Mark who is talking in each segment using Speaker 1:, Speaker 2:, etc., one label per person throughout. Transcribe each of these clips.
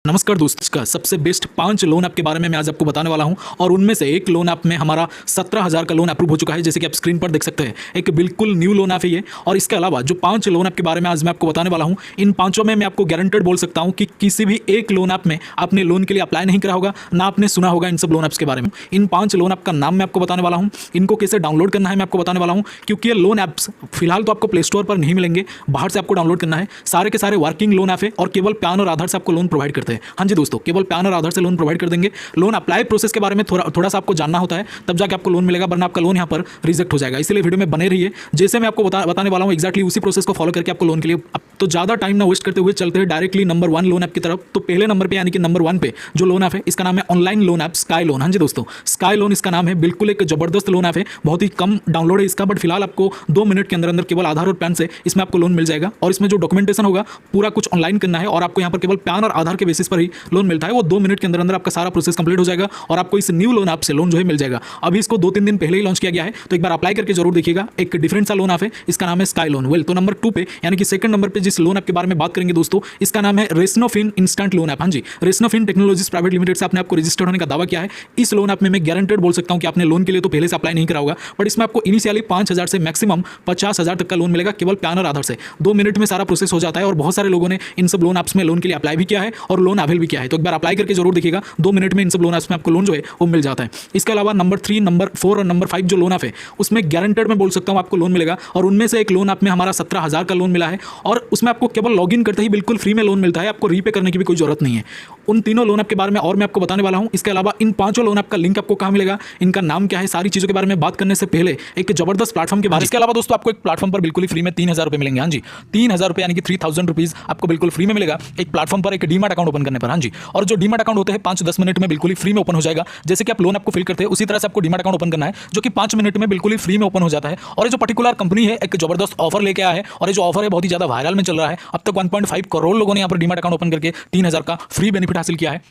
Speaker 1: नमस्कार दोस्तों, का सबसे बेस्ट 5 लोन ऐप के बारे में मैं आज आपको बताने वाला हूं और उनमें से एक लोन ऐप में हमारा 17,000 का लोन अप्रूव हो चुका है, जैसे कि आप स्क्रीन पर देख सकते हैं। एक बिल्कुल न्यू लोन ऐप है ये। और इसके अलावा जो 5 लोन ऐप के बारे में आज मैं आपको बताने वाला हूं, इन पांचों में मैं आपको गारंटेड बोल सकता हूं कि किसी भी एक लोन ऐप में आपने लोन के लिए अप्लाई नहीं करा होगा, ना आपने सुना होगा इन सब लोन ऐप्स के बारे में। इन 5 लोन ऐप का नाम मैं आपको बताने वाला हूँ, इनको कैसे डाउनलोड करना है मैं आपको बताने वाला हूँ, क्योंकि ये लोन ऐप्स फिलहाल तो आपको प्ले स्टोर पर नहीं मिलेंगे, बाहर से आपको डाउनलोड करना है। सारे के सारे वर्किंग लोन ऐप है और केवल पैन और आधार से आपको लोन प्रोवाइड करते हैं। हाँ जी दोस्तों, केवल पैन और आधार से लोन प्रोवाइड कर देंगे। लोन अप्लाई प्रोसेस के बारे में थोड़ा सा आपको जानना होता है, तब जाके आपको लोन मिलेगा, वरना आपका लोन यहाँ पर रिजेक्ट हो जाएगा। इसलिए वीडियो में बने रहिए। जैसे मैं आपको बताने वाला हूँ एक्जैक्टली उसी प्रोसेस को फॉलो करके आपको लोन के लिए तो ज़्यादा टाइम ना वेस्ट करते हुए चलते हैं डायरेक्टली नंबर 1 लोन ऐप की तरफ। तो पहले नंबर पे यानी कि नंबर 1 पे जो लोन ऐप है, इसका नाम है online loan app sky loan. हाँ जी दोस्तों, स्काई लोन इसका नाम है। बिल्कुल एक जबरदस्त लोन ऐप है, बहुत ही कम डाउनलोड है इसका, बट फिलहाल आपको 2 मिनट के अंदर अंदर केवल आधार और पैन से इसमें आपको लोन मिल जाएगा। और इसमें जो डॉक्यूमेंटेशन होगा पूरा कुछ ऑनलाइन करना है और आपको यहाँ पर केवल पैन और आधार के बेसिस पर ही लोन मिलता है। वो 2 मिनट के अंदर अंदर आपका सारा प्रोसेस कंप्लीट हो जाएगा और आपको इस न्यू लोन ऐप से लोन जो है मिल जाएगा। अभी इसको 2-3 दिन पहले ही लॉन्च किया गया है, तो एक बार अप्लाई करके जरूर देखिएगा। एक डिफरेंट सा लोन ऐप है, इसका नाम है स्काई लोन। वेल, तो नंबर 2 पे यानी कि सेकंड नंबर पे जिस लोन ऐप के बारे में बात करेंगे दोस्तों, इसका नाम है रेस्नोफिन इंस्टेंट लोन ऐप। हाँ जी, रेस्नोफिन टेक्नोलॉजीज प्राइवेट लिमिटेड से आपने आपको रजिस्टर्ड होने का दावा किया है। इस लोन ऐप में मैं गारंटेड बोल सकता हूं कि आपने लोन के लिए तो पहले से अप्लाई नहीं करा होगा, बट इसमें आपको इनिशियली 5,000 से मैक्सिमम 50,000 तक का लोन मिलेगा, केवल पैन और आधार से। 2 मिनट में सारा प्रोसेस हो जाता है और बहुत सारे लोगों ने इन सब लोन ऐप्स में लोन के लिए अप्लाई भी किया है और लोन अवेल भी किया है। तो एक बार अप्लाई करके जरूर देखिएगा, 2 मिनट में इन सब लोन ऐप्स में आपको लोन जो है वो मिल जाता है। इसके अलावा नंबर 3, नंबर 4 और नंबर 5 जो लोन ऐप है, उसमें गारंटेड मैं बोल सकता हूं आपको लोन मिलेगा। और उनमें से एक लोन ऐप में हमारा 17,000 का लोन मिला है और उसमें आपको केवल लॉगिन करते ही बिल्कुल फ्री में लोन मिलता है, आपको रीपे करने की भी कोई जरूरत नहीं है। उन तीनों लोन ऐप के बारे में और मैं आपको बताने वाला हूं। इसके अलावा इन 5 लोन ऐप का लिंक आपको कहां मिलेगा, इनका नाम क्या है, सारी चीजों के बारे में बात करने से पहले एक जबरदस्त प्लेटफॉर्म के बारे में। इसके अलावा दोस्तों आपको एक प्लेटफॉर्म पर बिल्कुल फ्री में 3,000 रुपए मिलेंगे। हाँ जी, 3,000 रुपए यानी कि 3,000 रुपीज आपको बिल्कुल फ्री में मिलेगा एक प्लेटफॉर्म पर, एक डीमैट अकाउंट ओपन करने पर। हाँ जी, और जो डीमैट अकाउंट होते हैं 5-10 मिनट में बिल्कुल फ्री में ओपन हो जाएगा। जैसे कि आप लोन आपको फिल करते हैं उसी तरह से आपको डीमैट अकाउंट ओपन करना है, जो कि 5 मिनट में बिल्कुल ही फ्री में ओपन हो जाता है। और ये जो पर्टिकुलर कंपनी है एक जबरदस्त ऑफर लेके आया है और ये जो ऑफर है बहुत ही ज्यादा वायरल में चल रहा है। अब तक 1.5 करोड़ लोगों ने यहाँ पर डीमैट अकाउंट ओपन करके 3,000 का फ्री बेनिफिट हासिल किया है।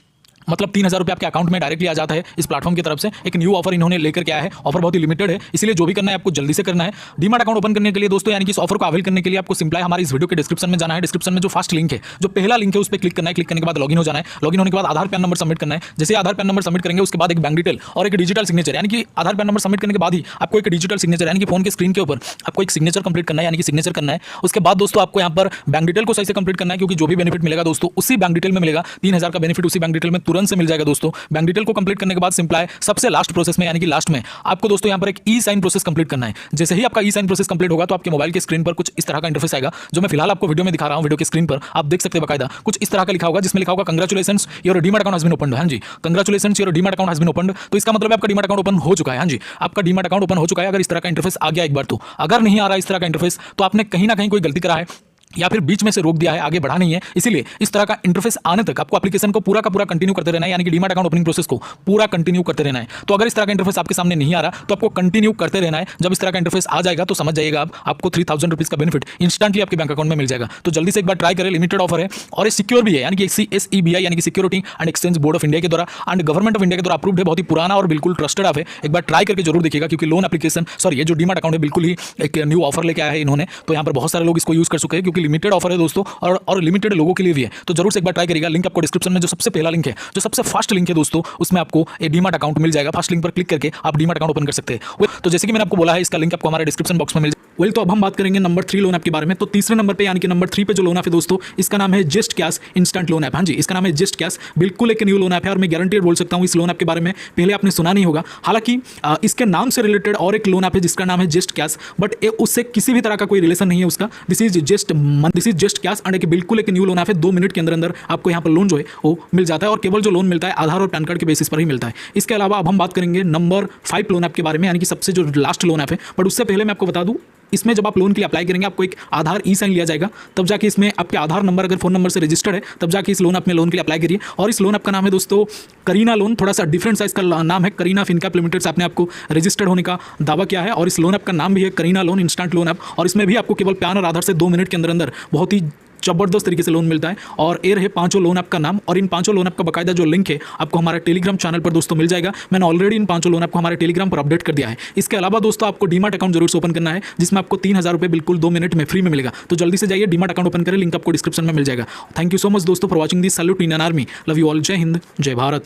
Speaker 1: मतलब 3,000 रुपये आपके अकाउंट में डायरेक्टली आ जाता है इस प्लेटफॉर्म की तरफ से। एक न्यू ऑफर इन्होंने लेकर के आया है, ऑफर बहुत ही लिमिटेड है, इसलिए जो भी करना है आपको जल्दी से करना है। डीमैट अकाउंट ओपन करने के लिए दोस्तों, यानी कि इस ऑफर को अवेल करने के लिए आपको सिंपल हमारे इस वीडियो के डिस्क्रिप्शन में जाना है। डिस्क्रिप्शन में जो फर्स्ट लिंक है, जो पहला लिंक है, उस पर क्लिक करना है। क्लिक करने के बाद लॉगिन हो जाना है। लॉगिन होने के बाद आधार पैन नंबर सबमिट करना है। जैसे आधार पैन नंबर सबमिट करेंगे उसके बाद एक बैंक डिटेल और एक डिजिटल सिग्नेचर, यानी कि आधार पैन नंबर सबमिट करने के बाद ही आपको एक डिजिटल सिग्नेचर यानी कि फोन के स्क्रीन के ऊपर आपको एक सिग्नेचर कंप्लीट करना है, यानी कि सिग्नेचर करना है। उसके बाद दोस्तों आपको यहाँ पर बैंक डिटेल को सही से कंप्लीट करना है, क्योंकि जो भी बेनिफिट मिलेगा दोस्तों उसी बैंक डिटेल में मिलेगा। 3,000 का बेनिफिट उसी बैंक डिटेल में तुरंत से मिल जाएगा दोस्तों। बैंक डिटेल को कंप्लीट करने के बाद सिंपल है सबसे लास्ट प्रोसेस में, यानी कि लास्ट में आपको दोस्तों यहाँ पर एक ई साइन प्रोसेस कंप्लीट करना है। जैसे ही आपका ई साइन प्रोसेस कंप्लीट होगा तो आपके मोबाइल के स्क्रीन पर कुछ इस तरह का इंटरफेस आएगा, जो मैं फिलहाल आपको वीडियो में दिखा रहा हूं। वीडियो के स्क्रीन पर आप देख सकते हैं बकायदा कुछ इस तरह का लिखा होगा, जिसमें लिखा होगा congratulations your demat account has been opened. हाँ जी, congratulations your demat account has been opened. तो इसका मतलब आपका डीमैट अकाउंट ओपन हो चुका है। हाँ जी, आपका डीमैट अकाउंट ओपन हो चुका है। अगर इस तरह का इंटरफेस आ गया एक बार तो, अगर नहीं आ रहा इस तरह का इंटरफेस तो आपने कहीं ना कहीं कोई गलती करा है या फिर बीच में से रोक दिया है, आगे बढ़ा नहीं है। इसीलिए इस तरह का इंटरफेस आने तक आपको एप्लीकेशन को पूरा का पूरा कंटिन्यू करते रहना है, यानी कि डीमैट अकाउंट ओपनिंग प्रोसेस को पूरा कंटिन्यू करते रहना है। तो अगर इस तरह का इंटरफेस आपके सामने नहीं आ रहा तो आपको कंटिन्यू करते रहना है। जब इस तरह का इंटरफेस आ जाएगा तो समझ जाइएगा आपको 3,000 रुपीज का बेनिफिट इंस्टेंटली आपके बैंक अकाउंट में मिल जाएगा। तो जल्दी से एक बार ट्राई करें, लिमिटेड ऑफर है और ये सिक्योर भी है, यानी कि SEBI यानी कि security and exchange board of India के द्वारा एंड गवर्नमेंट ऑफ इंडिया के द्वारा अप्रूव्ड है। बहुत ही पुराना और बिल्कुल ट्रस्टेड ऐप है। एक बार ट्राई करके जरूर देखिएगा, क्योंकि लोन एप्लीकेशन ये जो डीमैट अकाउंट है बिल्कुल ही एक न्यू ऑफर लेके आया है इन्होंने। तो यहाँ पर बहुत सारे लोग इसको यूज कर चुके हैं, क्योंकि लिमिटेड ऑफर है दोस्तों और लिमिटेड लोगों के लिए भी है। तो जरूर से एक बार ट्राई करिएगा। लिंक आपको डिस्क्रिप्शन में जो सबसे पहला लिंक है, जो सबसे फर्स्ट लिंक है दोस्तों, उसमें आपको एक डीमैट अकाउंट मिल जाएगा। फर्स्ट लिंक पर क्लिक करके आप डीमैट अकाउंट ओपन कर सकते हैं। तो जैसे कि मैंने आपको बोला है, इसका लिंक आपको हमारे डिस्क्रिप्शन बॉक्स में मिल जाएगा। वेल, तो अब हम बात करेंगे नंबर 3 लोन ऐप के बारे में। तो तीसरे नंबर पे यानी कि नंबर 3 पे जो लोन ऐप है दोस्तों, इसका नाम है just cash instant loan app. हाँ जी, इसका नाम है जस्ट कैश। बिल्कुल एक न्यू लोन ऐप है और मैं गारंटेड बोल सकता हूँ इस लोन ऐप के बारे में पहले आपने सुना नहीं होगा। हालांकि इसके नाम से रिलेटेड और एक लोन ऐप है जिसका नाम है जस्ट कैश, बट उससे किसी भी तरह का कोई रिलेशन नहीं है उसका। This is just cash and एक बिल्कुल एक न्यू लोन ऐप है। 2 मिनट के अंदर अंदर आपको यहाँ पर लोन जो है वो मिल जाता है और केवल जो लोन मिलता है आधार और पैन कार्ड के बेसिस पर ही मिलता है। इसके अलावा अब हम बात करेंगे नंबर 5 लोन ऐप के बारे में, यानी कि सबसे जो लास्ट लोन ऐप है। बट उससे पहले मैं आपको बता दूं, इसमें जब आप लोन के लिए अप्लाई करेंगे आपको एक आधार ई साइन लिया जाएगा, तब जाके इसमें आपके आधार नंबर अगर फोन नंबर से रजिस्टर्ड है तब जाके इस लोन ऐप में लोन के लिए अप्लाई करिए। और इस लोन ऐप का नाम है दोस्तों करीना लोन। थोड़ा सा डिफरेंट सा इसका नाम है, करीना फिनकैप लिमिटेड से आपने आपको रजिस्टर्ड होने का दावा किया है। और इस लोन ऐप का नाम भी है Kareena loan instant loan app. और इसमें भी आपको केवल पैन और आधार से 2 मिनट के अंदर अंदर बहुत ही जबरदस्त तरीके से लोन मिलता है। और ये रहे पांचों लोन ऐप का नाम, और इन पांचों लोन ऐप का बाकायदा जो लिंक है आपको हमारे टेलीग्राम चैनल पर दोस्तों मिल जाएगा। मैंने ऑलरेडी इन पांचों लोन ऐप को हमारे टेलीग्राम पर अपडेट कर दिया है। इसके अलावा दोस्तों आपको डीमैट अकाउंट जरूर से ओपन करना है, जिसमें आपको 3000 रुपये बिल्कुल 2 मिनट में फ्री में मिलेगा। तो जल्दी से जाइए डीमैट अकाउंट ओपन करें, लिंक आपको डिस्क्रिप्शन में मिल जाएगा। थैंक यू सो मच दोस्तों for watching this. Salute Indian army, love you all. जय हिंद, जय भारत।